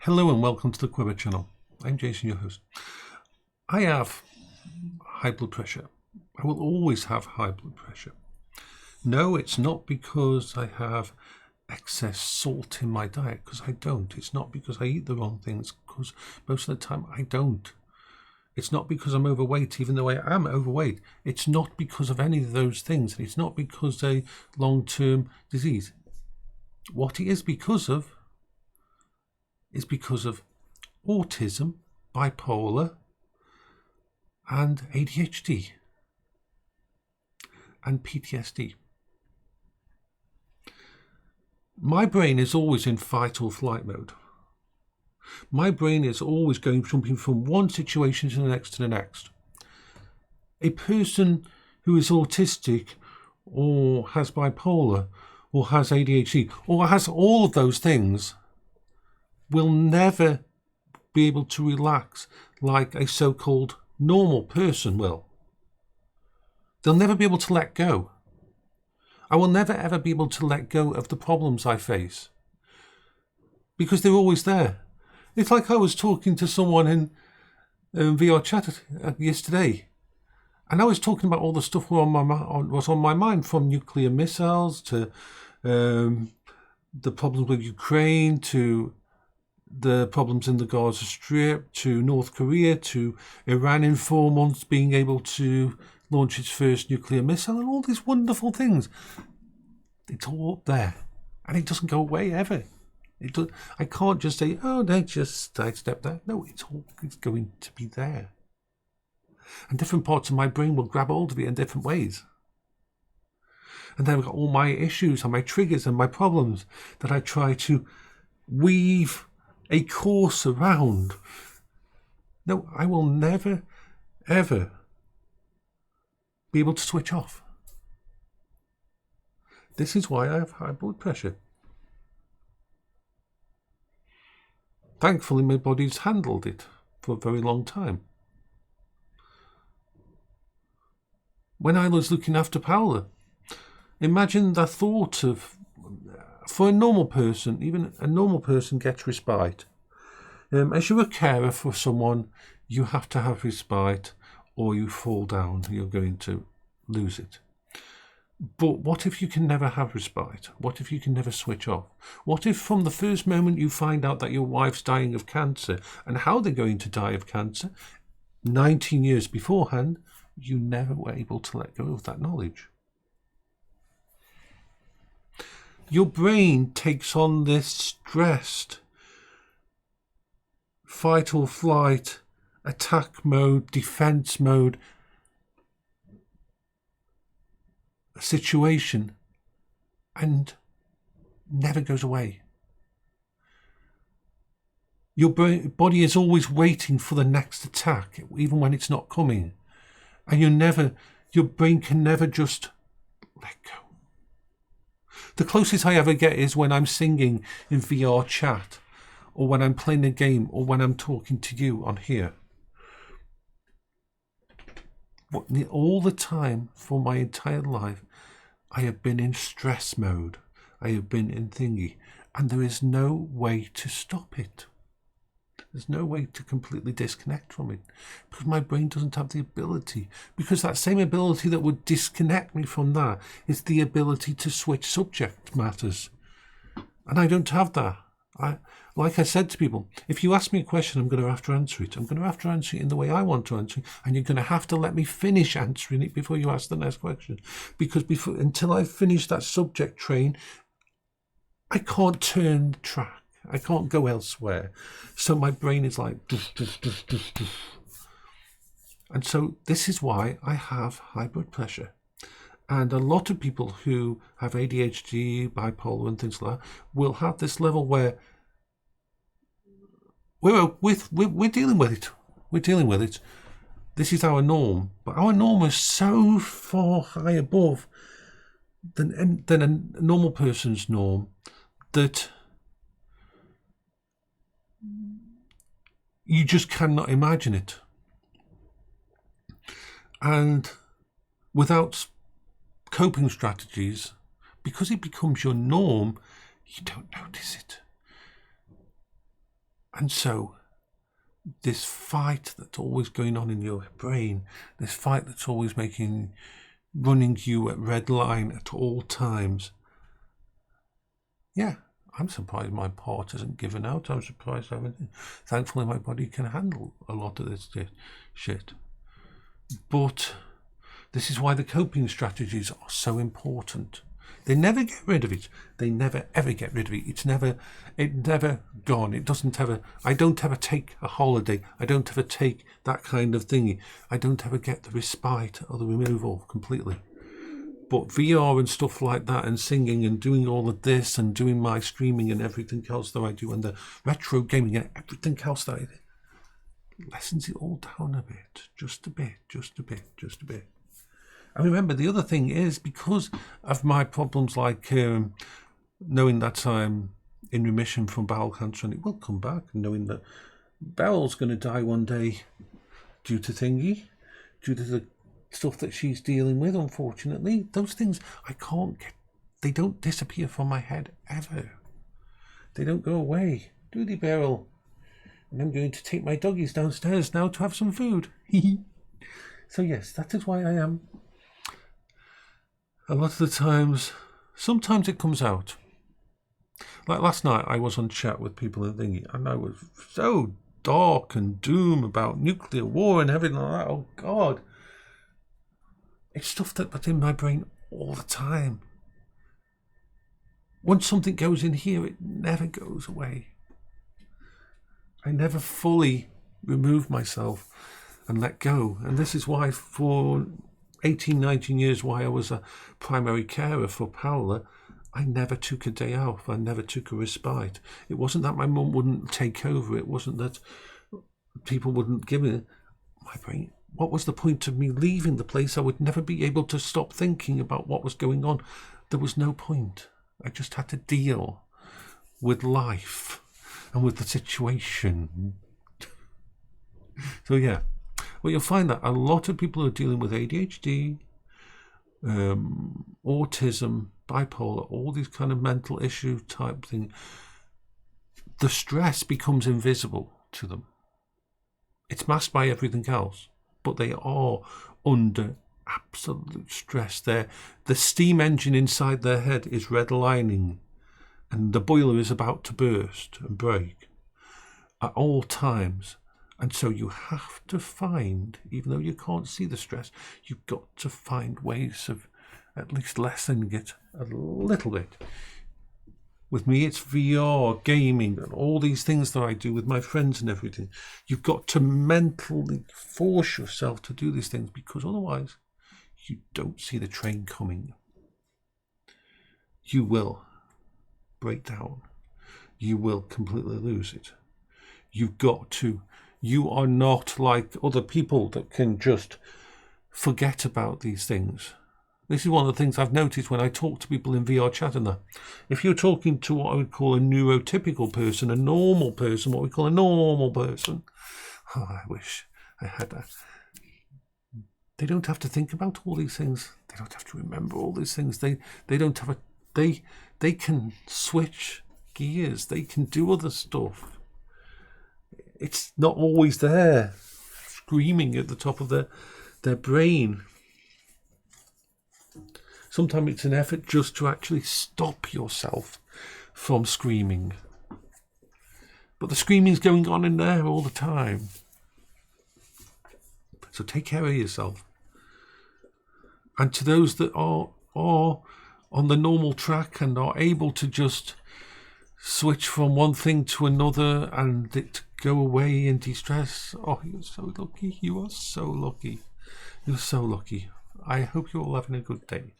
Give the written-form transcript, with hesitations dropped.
Hello and welcome to the Quiver channel. I'm Jason, your host. I have high blood pressure. I will always have high blood pressure. No, it's not because I have excess salt in my diet, because I don't. It's not because I eat the wrong things, because most of the time I don't. It's not because I'm overweight, even though I am overweight. It's not because of any of those things. It's not because of a long-term disease. What it is because of autism, bipolar, and ADHD, and PTSD. My brain is always in fight or flight mode. My brain is always jumping from one situation to the next. A person who is autistic or has bipolar or has ADHD or has all of those things will never be able to relax like a so-called normal person will. They'll never be able to let go. I will never ever be able to let go of the problems I face because they're always there. It's like I was talking to someone in VRchat yesterday, and I was talking about all the stuff was on my mind, from nuclear missiles to the problems with Ukraine, to the problems in the Gaza Strip, to North Korea, to Iran in 4 months being able to launch its first nuclear missile, and all these wonderful things. It's all up there, and it doesn't go away ever. I can't just say, oh, they just sidestep that. No, it's going to be there. And different parts of my brain will grab hold of it in different ways. And then I've got all my issues and my triggers and my problems that I try to weave a course around. No, I will never, ever be able to switch off. This is why I have high blood pressure. Thankfully, my body's handled it for a very long time. When I was looking after Paola, imagine the thought of, for a normal person, even a normal person gets respite. As you're a carer for someone, you have to have respite, or you fall down, you're going to lose it. But what if you can never have respite? What if you can never switch off? What if from the first moment you find out that your wife's dying of cancer and how they're going to die of cancer, 19 years beforehand, you never were able to let go of that knowledge? Your brain takes on this stressed fight or flight, attack mode, defense mode situation, and never goes away. Your body is always waiting for the next attack, even when it's not coming. And your brain can never just let go. The closest I ever get is when I'm singing in VRchat, or when I'm playing a game, or when I'm talking to you on here. All the time for my entire life, I have been in stress mode. I have been in thingy, and there is no way to stop it. There's no way to completely disconnect from it, because my brain doesn't have the ability. Because that same ability that would disconnect me from that is the ability to switch subject matters, and I don't have that. Like I said to people, if you ask me a question, I'm going to have to answer it. I'm going to have to answer it in the way I want to answer it, and you're going to have to let me finish answering it before you ask the next question. Because until I finish that subject train, I can't turn the track. I can't go elsewhere. So my brain is like, doof, doof, doof, doof, doof. And so this is why I have high blood pressure. And a lot of people who have ADHD, bipolar and things like that will have this level where we're dealing with it. We're dealing with it. This is our norm. But our norm is so far high above than a normal person's norm that you just cannot imagine it. And without coping strategies, because it becomes your norm, you don't notice it. And so this fight that's always going on in your brain, this fight that's always running you at red line at all times. Yeah, I'm surprised my part isn't given out. I'm surprised thankfully my body can handle a lot of this shit. But this is why the coping strategies are so important. They never get rid of it. They never ever get rid of it. It's never gone. It doesn't ever. I don't ever take a holiday. I don't ever take that kind of thingy. I don't ever get the respite or the removal completely. But VR and stuff like that, and singing and doing all of this and doing my streaming and everything else that I do, and the retro gaming and everything else that I do, lessens it all down a bit, just a bit. And remember, the other thing is, because of my problems, like knowing that I'm in remission from bowel cancer and it will come back, and knowing that Beryl's going to die one day due to the stuff that she's dealing with, unfortunately, those things I can't get. They don't disappear from my head ever. They don't go away, do they, Beryl? And I'm going to take my doggies downstairs now to have some food. So yes, that is why I am. A lot of the times, sometimes it comes out. Like last night, I was on chat with people and thingy, and I was so dark and doom about nuclear war and everything like that. Oh God. It's stuff that's in my brain all the time. Once something goes in here, it never goes away. I never fully remove myself and let go. And this is why for 18, 19 years, why I was a primary carer for Paola, I never took a day off. I never took a respite. It wasn't that my mum wouldn't take over. It wasn't that people wouldn't give me my brain. What was the point of me leaving the place? I would never be able to stop thinking about what was going on. There was no point. I just had to deal with life and with the situation. So yeah, well, you'll find that a lot of people are dealing with ADHD, autism, bipolar, all these kind of mental issue type thing. The stress becomes invisible to them. It's masked by everything else, but they are under absolute stress. The steam engine inside their head is redlining, and the boiler is about to burst and break at all times. And so you have to find, even though you can't see the stress, you've got to find ways of at least lessening it a little bit. With me, it's VR, gaming, and all these things that I do with my friends and everything. You've got to mentally force yourself to do these things, because otherwise you don't see the train coming. You will break down. You will completely lose it. You've got to. You are not like other people that can just forget about these things. This is one of the things I've noticed when I talk to people in VRchat and that. If you're talking to what I would call a neurotypical person, a normal person, what we call a normal person, oh, I wish I had that. They don't have to think about all these things. They don't have to remember all these things. They don't have they can switch gears. They can do other stuff. It's not always there, screaming at the top of their brain. Sometimes it's an effort just to actually stop yourself from screaming. But the screaming's going on in there all the time. So take care of yourself. And to those that are on the normal track and are able to just switch from one thing to another and it go away and de-stress, oh, you're so lucky. You are so lucky. You're so lucky. I hope you're all having a good day.